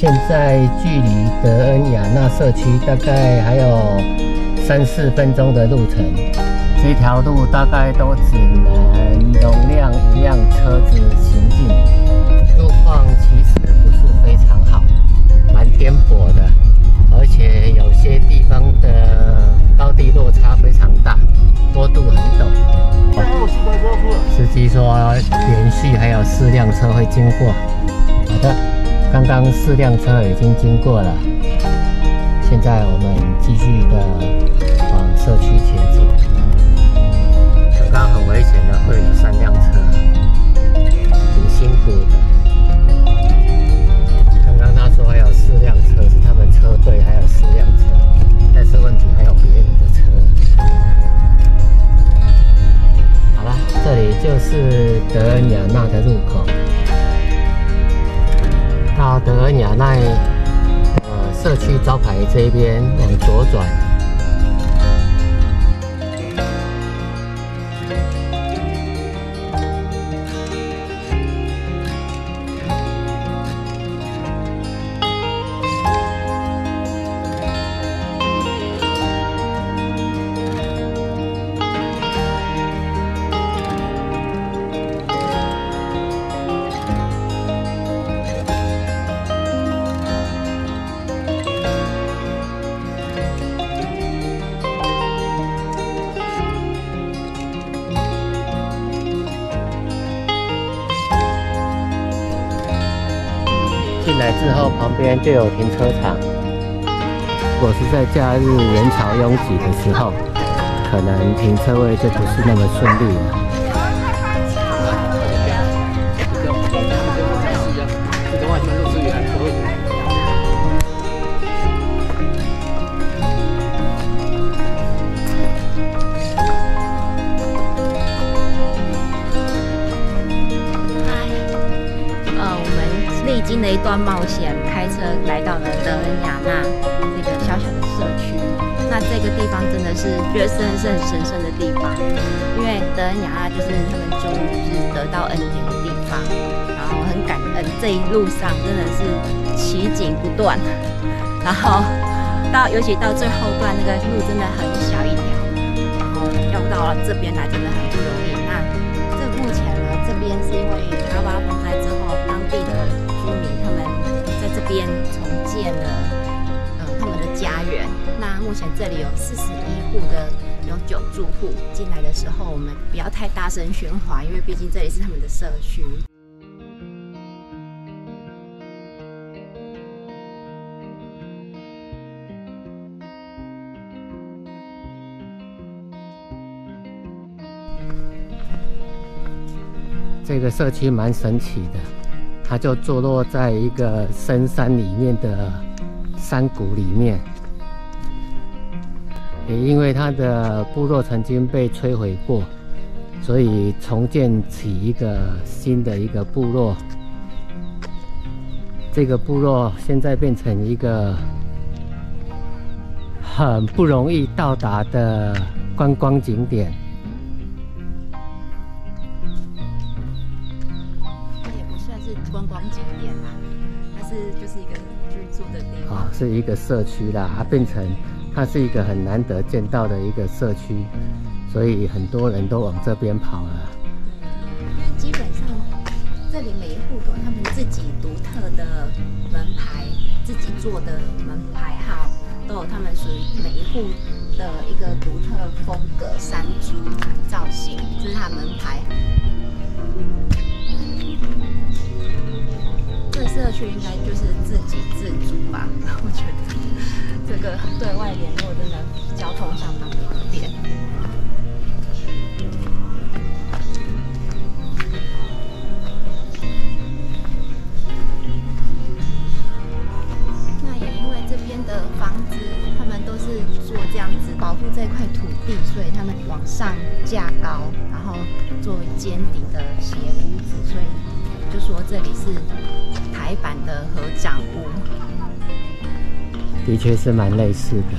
现在距离德恩雅纳社区大概还有3-4分钟的路程。这条路大概都只能容量1辆车子行进，路况其实不是非常好，蛮颠簸的，而且有些地方的高低落差非常大，坡度很陡。司机说连续还有4辆车会经过。好的，刚刚4辆车已经经过了，现在我们继续的往社区前进。刚刚很危险的会有3辆车，挺辛苦的。刚刚他说还有4辆车，是他们车队还有4辆车，但是问题还有别人的车。好了，这里就是德恩雅纳的入口。到德恩雅纳社区招牌这边往左转。进来之后，旁边就有停车场。如果是在假日人潮拥挤的时候，可能停车位就不是那么顺利了。历经了一段冒险，开车来到了德恩雅纳这个小小的社区。那这个地方真的是觉得是很神圣的地方，因为德恩雅纳就是他们终于是得到恩典的地方，然后很感恩这一路上真的是奇景不断，然后尤其到最后段那个路真的很小一条，然后要到这边来真的很不容易。那目前呢，这边是因为阿巴风灾之后，当地的居民他们在这边重建了他们的家园。那目前这里有41户的永久住户，进来的时候我们不要太大声喧哗，因为毕竟这里是他们的社区。这个社区蛮神奇的，它就坐落在一个深山里面的山谷里面。也因为它的部落曾经被摧毁过，所以重建起一个新的一个部落。这个部落现在变成一个很不容易到达的观光景点。观光景点啦，它就是一个居住的地方，是一个社区啦，变成它是一个很难得见到的一个社区，所以很多人都往这边跑了。因为基本上这里每一户都有他们自己独特的门牌，自己做的门牌号，都有他们属于每一户的一个独特风格、山猪造型，这是他门牌。这个社区应该就是自给自足吧，我觉得这个对外联络真的交通相当不方便。那也因为这边的房子，他们都是做这样子保护这块土地，所以他们往上架高，然后作为尖顶的斜屋子，所以就说这里是台版的合掌屋，的确是蛮类似的。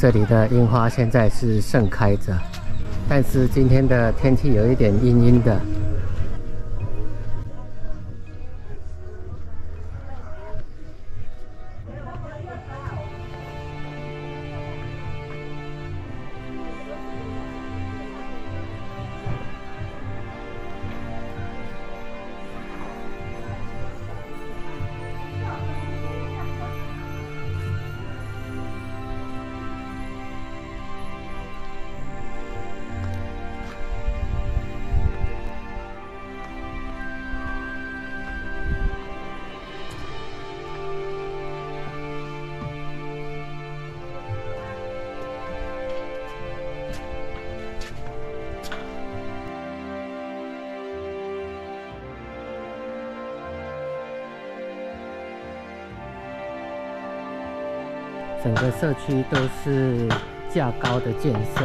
这里的樱花现在是盛开着，但是今天的天气有一点阴阴的。整个社区都是架高的建设，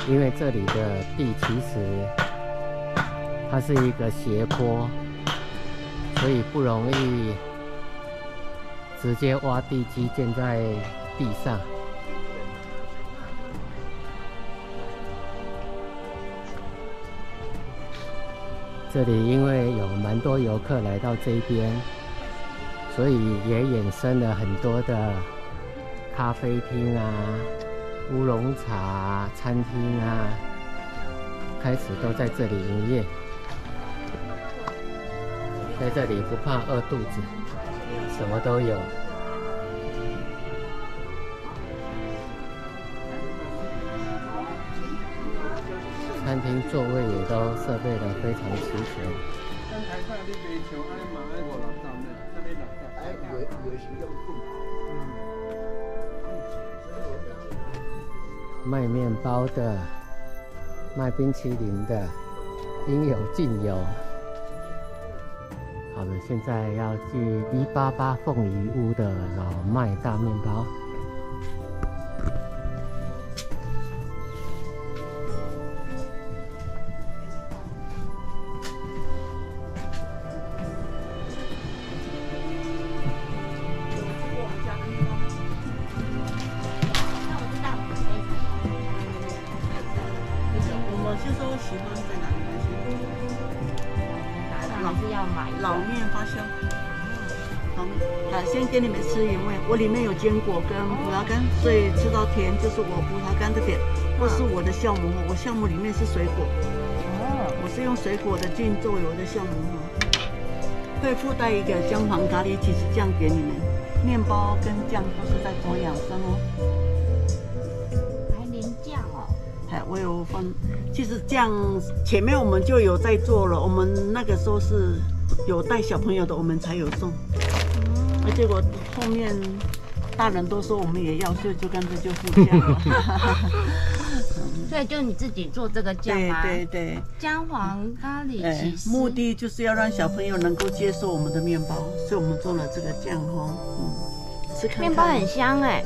因为这里的地其实它是一个斜坡，所以不容易直接挖地基建在地上。这里因为有蛮多游客来到这边，所以也衍生了很多的咖啡厅啊、乌龙茶餐厅啊，开始都在这里营业。在这里不怕饿肚子，什么都有。餐厅座位也都设备得非常齐全。卖面包的，卖冰淇淋的，应有尽有。好的，现在要去188凤梨屋的老麦大面包。老面发酵，老面，先给你们吃原味。我里面有坚果跟葡萄干，所以吃到甜就是我葡萄干的甜，或是我的酵母。我酵母里面是水果，我是用水果的菌作为我的酵母。会附带一个姜黄咖喱起司酱给你们，面包跟酱都是在做养生哦。还淋酱哦。我有分，其实酱前面我们就有在做了，我们那个时候是有带小朋友的，我们才有送。结果后面大人都说我们也要，所以就干脆就附酱了。所以就你自己做这个酱吗？对对对，姜黄咖喱起司。目的就是要让小朋友能够接受我们的面包，所以我们做了这个酱哦。吃看看。面包很香哎。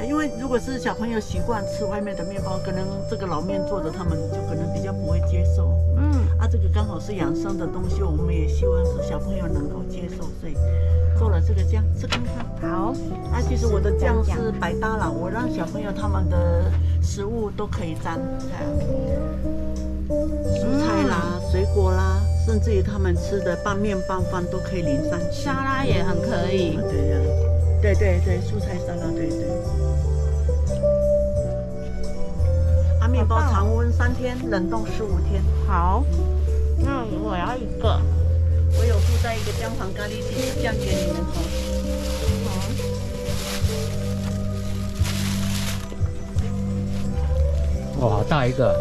因为如果是小朋友习惯吃外面的面包，可能这个老面做的他们就可能比较不会接受。这个刚好是养生的东西，我们也希望是小朋友能够接受，所以做了这个酱，吃看看。好。其实我的酱是百搭啦，我让小朋友他们的食物都可以沾，蔬菜啦、水果啦，甚至于他们吃的拌面、拌饭都可以淋上去。沙拉也很可以。对呀，对对对，蔬菜沙拉，对对。面包常温3天，冷冻15天。好，那我要一个。我有附带一个姜黄咖喱起司酱给你们喝。哇，好大一个。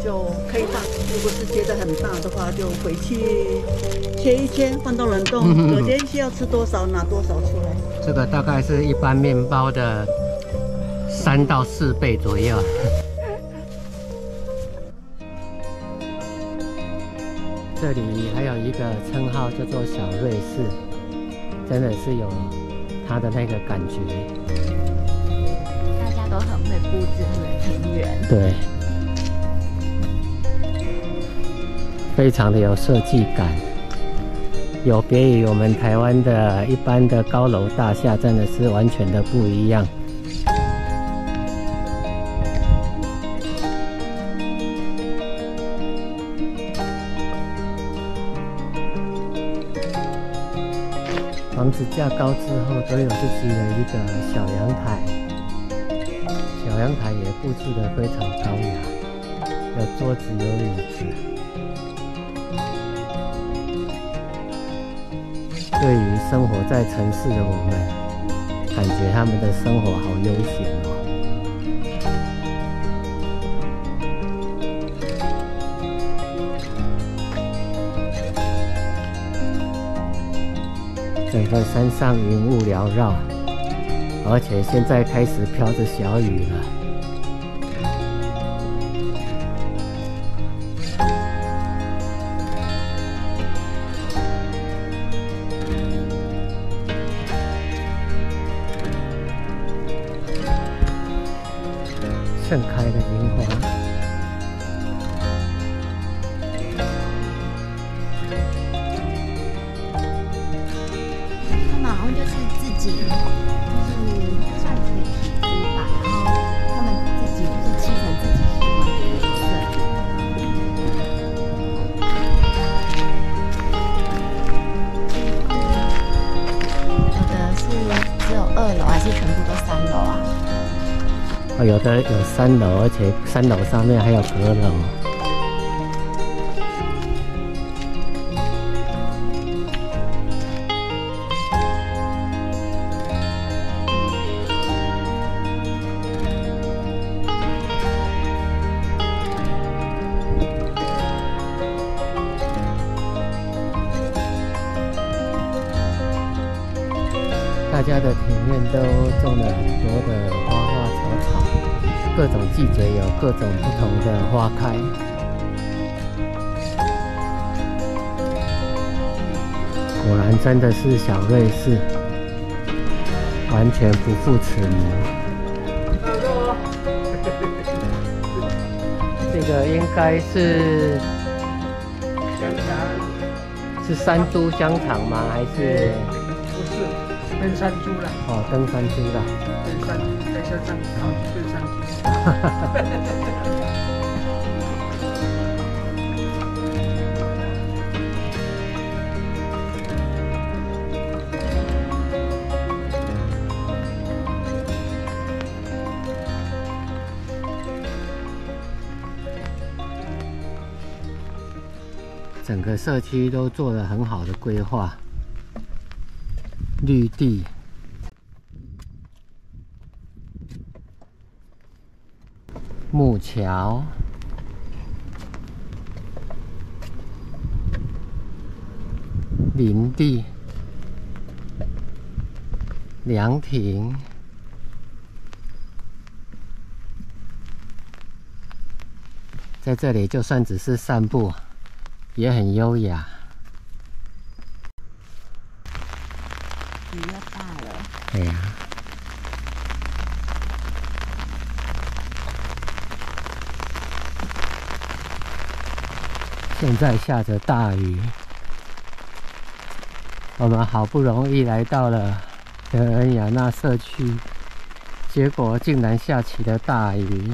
就可以放。如果是觉得很大的话，就回去切一切，放到冷冻。隔天需要吃多少，拿多少出来。这个大概是一般面包的3到4倍左右。这里还有一个称号叫做小瑞士，真的是有它的那个感觉。大家都很会布置他们的庭园。对，非常的有设计感，有别于我们台湾的一般的高楼大厦，真的是完全的不一样。房子架高之后都有自己的一个小阳台，小阳台也布置得非常高雅，有桌子有椅子。对于生活在城市的我们，感觉他们的生活好悠闲哦。整个山上云雾缭绕，而且现在开始飘着小雨了。盛开的樱花。他们好像就是自己，就是算是皮肤吧，然后他们自己就是漆成自己喜欢的颜色。有的是只有2楼，还是全部都3楼啊？哦，有的有3楼，而且3楼上面还有阁楼。大家的庭院都种了很多的花花草草，各种季节有各种不同的花开。果然真的是小瑞士，完全不负此名。这个应该是山猪香肠吗？还是？不是，登山猪了。哦，登山猪了。登山在山上烤登山猪。整个社区都做了很好的规划，绿地、木桥、林地、凉亭，在这里就算只是散步，也很优雅。雨要大了。对呀。现在下着大雨，我们好不容易来到了德恩雅纳社区，结果竟然下起了大雨。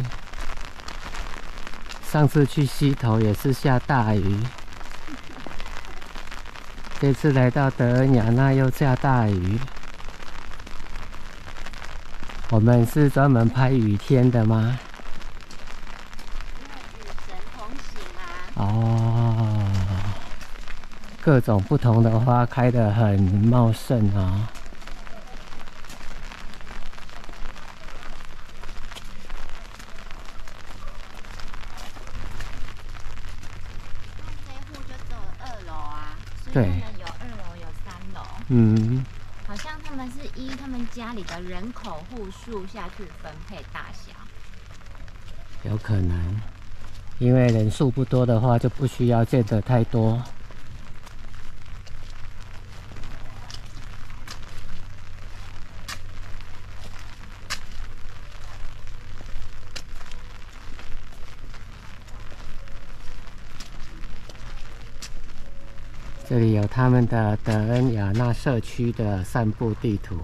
上次去溪头也是下大雨，这次来到德恩雅纳又下大雨。我们是专门拍雨天的吗？与神同行啊！哦，各种不同的花开得很茂盛啊。对，有2楼，有3楼。嗯，好像他们是依他们家里的人口户数下去分配大小。有可能，因为人数不多的话，就不需要建得太多。这里有他们的德恩雅纳社区的散步地图。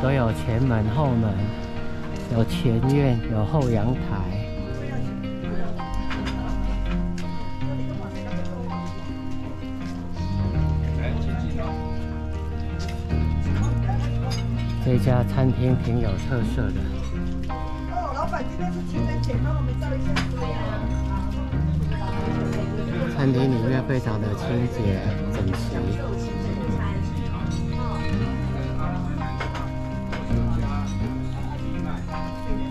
都有前门、后门，有前院，有后阳台。这家餐厅挺有特色的。哦，老板今天是情人节，帮我们照一下。对呀。餐厅里面非常的清洁整齐。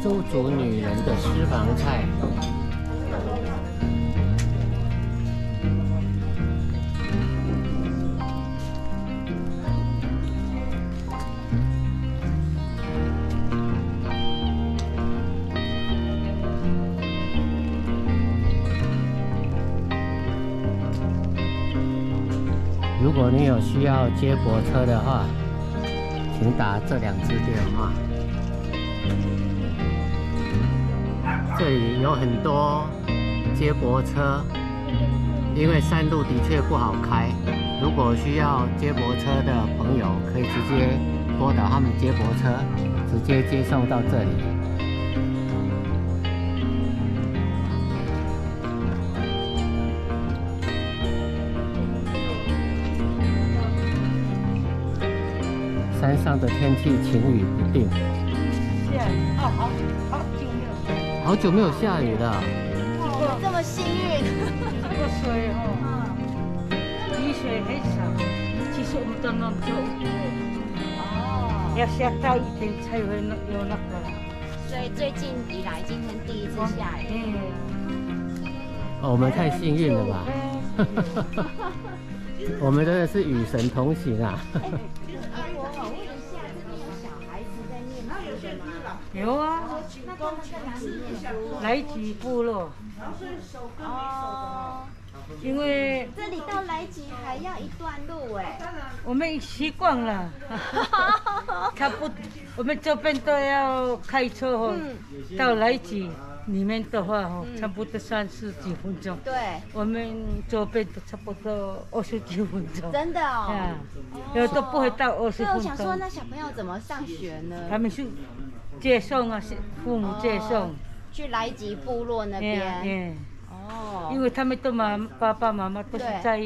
周族女人的私房菜。如果你有需要接驳车的话，请打这2支电话。这里有很多接驳车，因为山路的确不好开。如果需要接驳车的朋友，可以直接拨打他们接驳车，直接接送到这里。山上的天气晴雨不定。好久没有下雨了。哦，这么幸运。这个水雨水很少，其实我们都能做。哦。要下大雨天才会有那个。所以最近以来，今天第一次下雨。哦，我们太幸运了吧！我们真的是与神同行啊！有啊，来吉部落。哦，因为这里到来吉还要一段路哎。我们习惯了，差不多，我们这边都要开车哦，到来吉里面的话哦，差不多30几分钟。对，我们这边都差不多20几分钟。真的哦。有的不会到20分钟。对，我想说，那小朋友怎么上学呢？他们是接送啊，父母接送。去来吉部落那边。哦。因为他们都爸爸妈妈都是在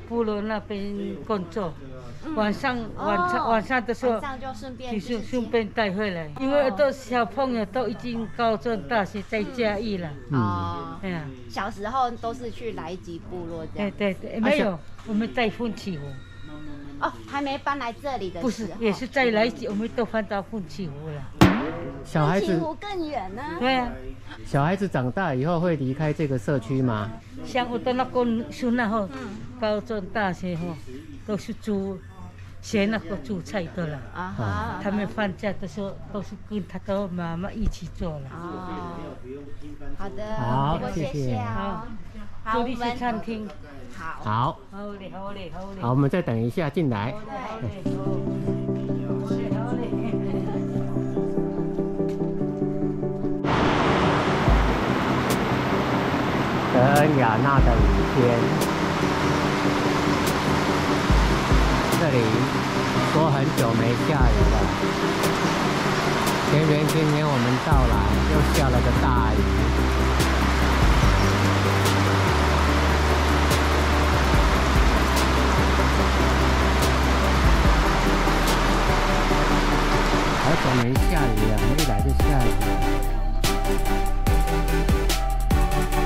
部落那边工作。晚上的时候，晚上就顺便带回来，因为很多小朋友都已经高中、大学在嘉义了。哦，小时候都是去来吉部落这样。对，没有，我们在奋起湖。哦，还没搬来这里的时候。不是，也是在来吉，我们都搬到奋起湖了。小孩子湖更远呢。对啊。小孩子长大以后会离开这个社区吗？像我的那个孙那后，高中、大学后都是学那个煮菜的了。啊，他们放假的时候都是跟他的妈妈一起做了。哦，好的，好，谢谢。这里是餐厅。好，好，我们再等一下进来。德恩雅纳的雨天，这里说很久没下雨了。偏偏今天我们到来又下了个大雨。好久没下雨了，一来就下雨了。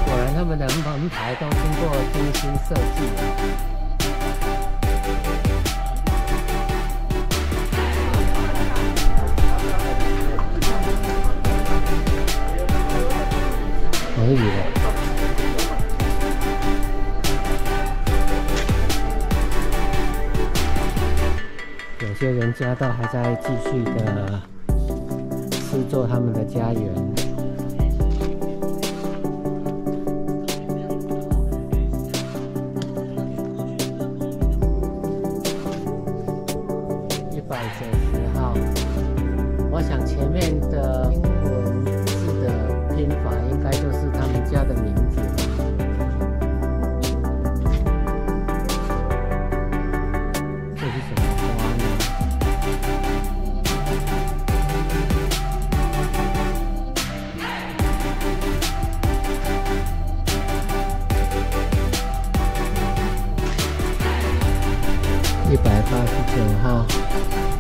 果然他们的门牌都经过精心设计了。没雨了。有些人家都还在继续的施作他们的家园。190号，我想前面的英文字的拼法应该就是他们家的名字吧。这是什么花呢？ 89号。